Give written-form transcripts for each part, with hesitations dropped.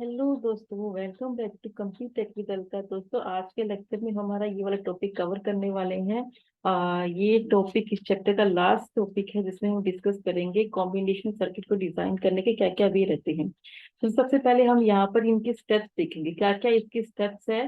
Hello दोस्तों, welcome back to complete tech with Alka. दोस्तों, आज के लेक्चर में हमारा ये वाला टॉपिक कवर करने वाले हैं। ये टॉपिक इस चैप्टर का लास्ट टॉपिक है, जिसमें हम डिस्कस करेंगे कॉम्बिनेशन सर्किट को डिजाइन करने के क्या क्या वे रहते हैं। तो सबसे पहले हम यहाँ पर इनके स्टेप्स देखेंगे, क्या क्या इसके स्टेप्स है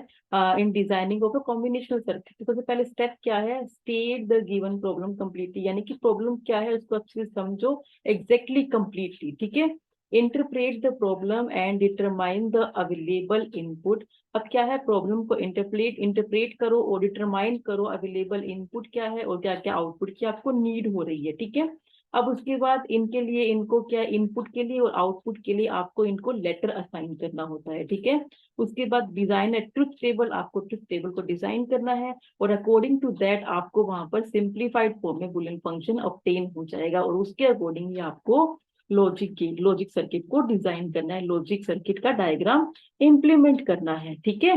in designing of a combinational circuit. तो सबसे पहले स्टेप क्या है, state the given problem completely, यानी कि प्रॉब्लम क्या है उसको अच्छे से समझो एग्जैक्टली कंप्लीटली। ठीक है, interpret the problem and determine the available input. अब क्या है, प्रॉब्लम को इंटरप्रेट करो और डिटरमाइन करो अवेलेबल इनपुट क्या है और क्या क्या आउटपुट की आपको नीड हो रही है। ठीक है, अब उसके बाद इनके लिए इनको क्या, इनपुट के लिए और आउटपुट के लिए आपको इनको लेटर असाइन करना होता है। ठीक है, उसके बाद डिजाइन है ट्रुथ टेबल, आपको ट्रुथ टेबल को डिजाइन करना है और अकॉर्डिंग टू दैट आपको वहां पर सिंप्लीफाइड फॉर्म में बुलियन फंक्शन ऑब्टेन हो जाएगा और उसके अकॉर्डिंगली आपको लॉजिक सर्किट को डिजाइन करना है, लॉजिक सर्किट का डायग्राम इंप्लीमेंट करना है। ठीक है,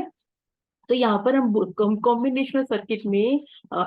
तो यहाँ पर हम कॉम्बिनेशनल सर्किट में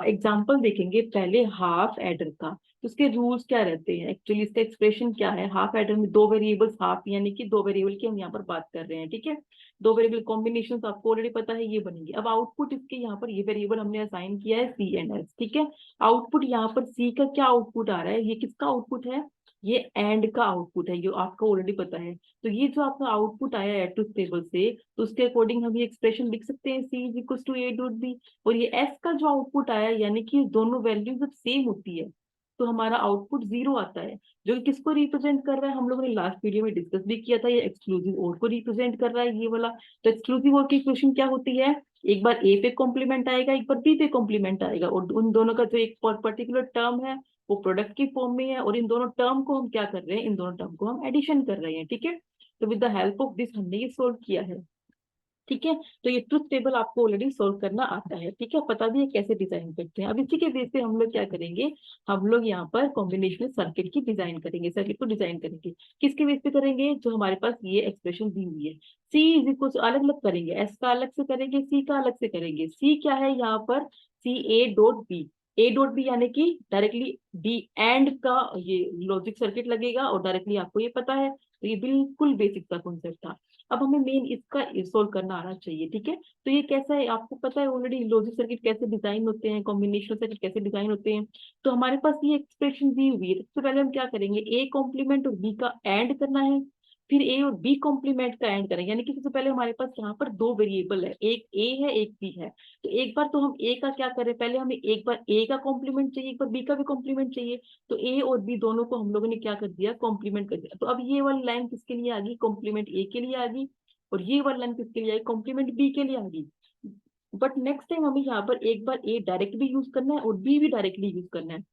एग्जांपल देखेंगे। पहले हाफ एडर का, तो उसके रूल्स क्या रहते हैं, एक्चुअली इसका एक्सप्रेशन क्या है। हाफ एडर में दो वेरिएबल्स, हाफ यानी कि दो वेरिएबल की हम यहाँ पर बात कर रहे हैं। ठीक है, दो वेरिएबल कॉम्बिनेशन तो आपको ऑलरेडी पता है, ये बनेंगे। अब आउटपुट इसके यहाँ पर ये वेरिएबल हमने असाइन किया है सी एंड एस। ठीक है, आउटपुट यहाँ पर सी का क्या आउटपुट आ रहा है, ये किसका आउटपुट है, ये एंड का आउटपुट है, ये आपको ऑलरेडी पता है। तो ये जो आपका आउटपुट आया है ट्रुथ टेबल से, तो उसके अकॉर्डिंग हम ये एक्सप्रेशन लिख सकते हैं C is equal to A dot B. और ये एस का जो आउटपुट आया, यानी कि दोनों वैल्यू जब सेम होती है तो हमारा आउटपुट जीरो आता है, जो कि किसको रिप्रेजेंट कर रहा है, हम लोगों ने लास्ट वीडियो में डिस्कस भी किया था, ये एक्सक्लूसिव और को रिप्रेजेंट कर रहा है ये वाला। तो एक्सक्लूसिव और की इक्वेशन क्या होती है, एक बार ए पे कॉम्प्लीमेंट आएगा, एक बार बी पे कॉम्प्लीमेंट आएगा, और उन दोनों का जो एक पर्टिकुलर टर्म है वो प्रोडक्ट की फॉर्म में है, और इन दोनों टर्म को हम क्या कर रहे हैं, इन दोनों टर्म को हम एडिशन कर रहे हैं। ठीक है, तो with the help of this हमने ये सोल्व किया है। ठीक है, तो ये ट्रुथ टेबल आपको ऑलरेडी सोल्व करना आता है। ठीक है, पता भी है कैसे डिजाइन करते हैं। अब इसी के बेस पे हम लोग क्या करेंगे, हम लोग यहाँ पर कॉम्बिनेशनल सर्किट की डिजाइन करेंगे, सर्किट को डिजाइन करेंगे। किसके बेस पे करेंगे, जो हमारे पास ये एक्सप्रेशन दी हुई है सी इज इक्वल, अलग अलग करेंगे, एस का अलग से करेंगे, सी का अलग से करेंगे। सी क्या है यहाँ पर, C A dot B, A dot B यानी कि डायरेक्टली डी एंड का ये लॉजिक सर्किट लगेगा, और डायरेक्टली आपको ये पता है, तो ये बिल्कुल बेसिक सा कॉन्सेप्ट था। अब हमें मेन इसका सोल्व करना आना चाहिए। ठीक है, तो ये कैसा है आपको पता है ऑलरेडी, लॉजिक सर्किट कैसे डिजाइन होते हैं, कॉम्बिनेशनल सर्किट कैसे डिजाइन होते हैं। तो हमारे पास ये एक्सप्रेशन दी हुई है, सबसे पहले हम क्या करेंगे, ए कॉम्प्लीमेंट और बी का एंड करना है, फिर ए और बी कॉम्प्लीमेंट का एंड करेंगे। यानी कि सबसे पहले हमारे पास यहाँ पर दो वेरिएबल है, एक ए है एक बी है। तो एक बार तो हम ए का क्या करें, पहले हमें एक बार ए का कॉम्प्लीमेंट चाहिए, एक बार बी का भी कॉम्प्लीमेंट चाहिए। तो ए और बी दोनों को हम लोगों ने क्या कर दिया, कॉम्प्लीमेंट कर दिया। तो अब ये वाली लाइन किसके लिए आ गई, कॉम्प्लीमेंट ए के लिए आ गई, और ये वाला लाइन किसके लिए आई, कॉम्प्लीमेंट बी के लिए आ गई। बट नेक्स्ट टाइम हमें यहाँ पर एक बार ए डायरेक्ट भी यूज करना है और बी भी डायरेक्टली यूज करना है।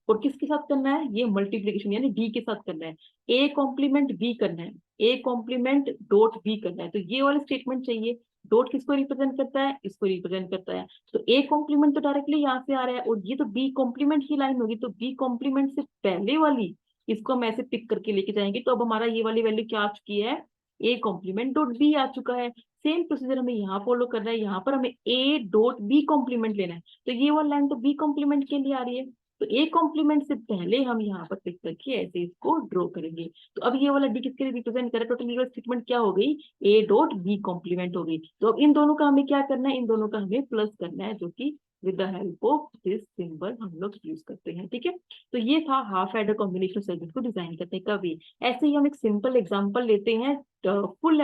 और किसके साथ करना है, ये मल्टीप्लीकेशन यानी डी के साथ करना है, ए कॉम्प्लीमेंट बी करना है, ए कॉम्प्लीमेंट डॉट बी करना है। तो ये वाला स्टेटमेंट चाहिए, डॉट किसको रिप्रेजेंट करता है, इसको रिप्रेजेंट करता है। तो ए कॉम्प्लीमेंट तो डायरेक्टली यहाँ से आ रहा है, और ये तो बी कॉम्प्लीमेंट की लाइन होगी, तो बी कॉम्प्लीमेंट से पहले वाली इसको हम ऐसे पिक करके लेके जाएंगे। तो अब हमारा ये वाली वैल्यू क्या आ चुकी है, ए कॉम्प्लीमेंट डॉट बी आ चुका है। सेम प्रोसीजर हमें यहाँ फॉलो करना है, यहाँ पर हमें ए डॉट बी कॉम्प्लीमेंट लेना है। तो ये वाली लाइन तो बी कॉम्प्लीमेंट के लिए आ रही है, तो ए कॉम्प्लीमेंट से पहले हम यहाँ पर टिक करके ऐसे इसको ड्रॉ करेंगे। तो अब ये वाला डी किसके लिए रिप्रेजेंट करे, टोटल यूनिट स्टेटमेंट क्या हो गई, ए डॉट बी कॉम्प्लीमेंट हो गई। तो अब इन दोनों का हमें क्या करना है, इन दोनों का हमें प्लस करना है, जो कि with the help of this symbol हम लोग यूज करते हैं। ठीक है, तो ये था हाफ एडर कॉम्बिनेशन सर्किट को डिजाइन करने का वे। ऐसे ही हम एक सिंपल एग्जांपल लेते हैं, फुल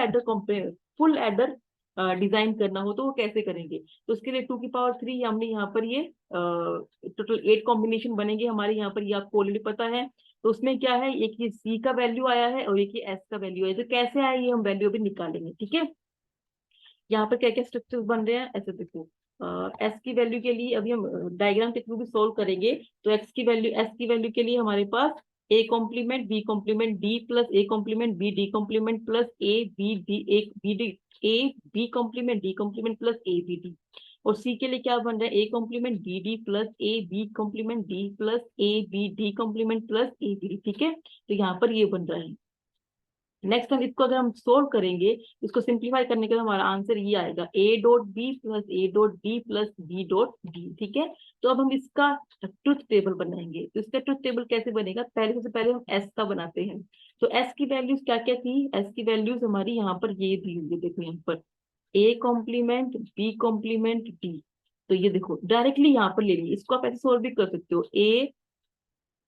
एडर डिजाइन करना हो तो वो कैसे करेंगे। तो उसके लिए 2 की पावर 3 हमने यहाँ पर ये टोटल 8 कॉम्बिनेशन बनेंगे हमारे यहाँ पर, ये आपको ऑलरेडी पता है। तो उसमें क्या है, एक ये सी का वैल्यू आया है और एक ये एस का वैल्यू है, तो कैसे आए ये हम वैल्यू भी निकालेंगे। ठीक है, यहाँ पर क्या क्या स्ट्रक्चर्स बन रहे हैं ऐसे देखो। एस की वैल्यू के लिए अभी हम डायग्राम के थ्रू भी सोल्व करेंगे। तो एक्स की वैल्यू, एस की वैल्यू के लिए हमारे पास A complement B complement D plus A complement B D complement plus A B D, एक B D, A B complement D complement plus A B D. और सी के लिए क्या बन रहा है, A complement B D plus A B complement D plus A B D complement plus A B D. ठीक है, तो यहाँ पर ये बन रहा है। नेक्स्ट हम इसको अगर हम सोल्व करेंगे, इसको सिंप्लीफाई करने के बाद हमारा आंसर ये आएगा A dot B plus A dot B plus B dot D. ठीक है, तो अब हम इसका ट्रुथ टेबल बनाएंगे। तो इसका ट्रुथ टेबल कैसे बनेगा, पहले सबसे पहले हम एस का बनाते हैं। तो एस की वैल्यूज क्या क्या थी, एस की वैल्यूज हमारी यहाँ पर ये दी हुई है, देखो यहाँ पर A complement B complement D. तो ये देखो डायरेक्टली यहाँ पर ले ली, इसको आप ऐसे सोल्व भी कर सकते हो, ए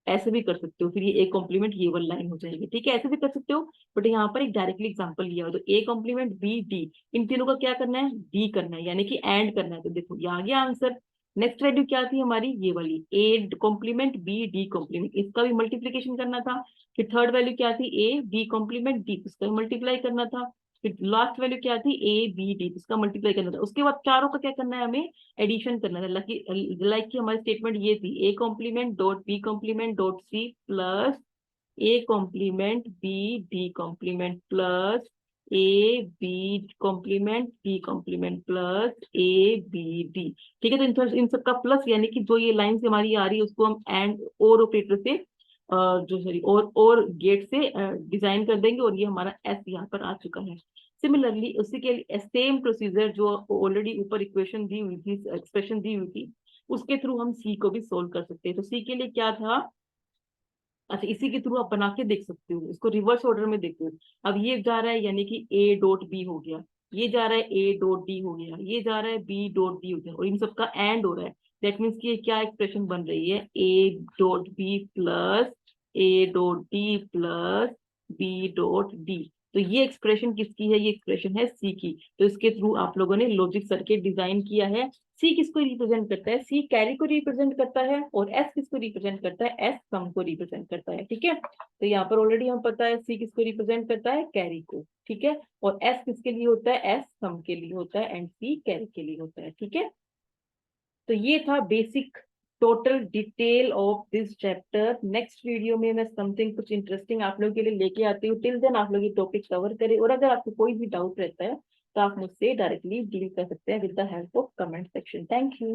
ऐसे भी कर सकते हो, फिर ये ए कॉम्प्लीमेंट ये वाली लाइन हो जाएगी। ठीक है, ऐसे भी कर सकते हो, बट यहाँ पर एक डायरेक्टली एग्जांपल लिया हो, तो ए कॉम्प्लीमेंट बी डी, इन तीनों का क्या करना है, डी करना है, यानी कि एंड करना है। तो देखो ये आ गया आंसर। नेक्स्ट वैल्यू क्या थी हमारी, ये वाली A complement B D complement, इसका भी मल्टीप्लीकेशन करना था। फिर थर्ड वैल्यू क्या थी, ए बी कॉम्प्लीमेंट डी, इसका भी मल्टीप्लाई करना था। फिर लास्ट वैल्यू क्या थी, ए बी डी, इसका मल्टीप्लाई करना था। उसके बाद चारों का क्या करना है, हमें एडिशन करना था। लाइक की हमारी स्टेटमेंट ये थी, A complement dot B complement dot C plus A complement B D complement plus A B complement D complement plus A B D. ठीक है, तो इन सबका प्लस, यानी कि जो ये लाइन हमारी आ रही है उसको हम एंड और ऑपरेटर से जो सॉरी और गेट से डिजाइन कर देंगे, और ये हमारा एस यहाँ पर आ चुका है। सिमिलरली उसी के लिए सेम प्रोसीजर जो ऑलरेडी ऊपर इक्वेशन दी हुई थी, एक्सप्रेशन दी हुई थी, उसके थ्रू हम सी को भी सोल्व कर सकते हैं। तो सी के लिए क्या था, अच्छा इसी के थ्रू आप बना के देख सकते हो, इसको रिवर्स ऑर्डर में देखो। अब ये जा रहा है यानी कि ए डॉट बी हो गया, ये जा रहा है ए डॉट डी हो गया, ये जा रहा है बी डॉट डी हो गया, और इन सबका एंड हो रहा है। दैट मीन्स कि क्या एक्सप्रेशन बन रही है, A dot B plus A dot D plus B dot D. तो ये एक्सप्रेशन किसकी है, ये एक्सप्रेशन है सी की। तो इसके थ्रू आप लोगों ने लॉजिक सर्किट डिजाइन किया है। सी किसको रिप्रेजेंट करता है, सी कैरी को रिप्रेजेंट करता है, और एस किसको रिप्रेजेंट करता है, एस सम को रिप्रेजेंट करता है। ठीक है, तो यहाँ पर ऑलरेडी हम पता है सी किसको रिप्रेजेंट करता है, कैरी को। ठीक है, और एस किसके लिए होता है, एस सम के लिए होता है, एंड सी कैरी के लिए होता है। ठीक है, तो ये था basic total detail of this chapter. Next video में मैं समथिंग कुछ इंटरेस्टिंग आप लोगों के लिए लेके आती हूँ। टिल देन आप लोग ये टॉपिक कवर करें, और अगर आपको कोई भी डाउट रहता है तो आप मुझसे डायरेक्टली डील कर सकते हैं with the help of comment section. Thank you.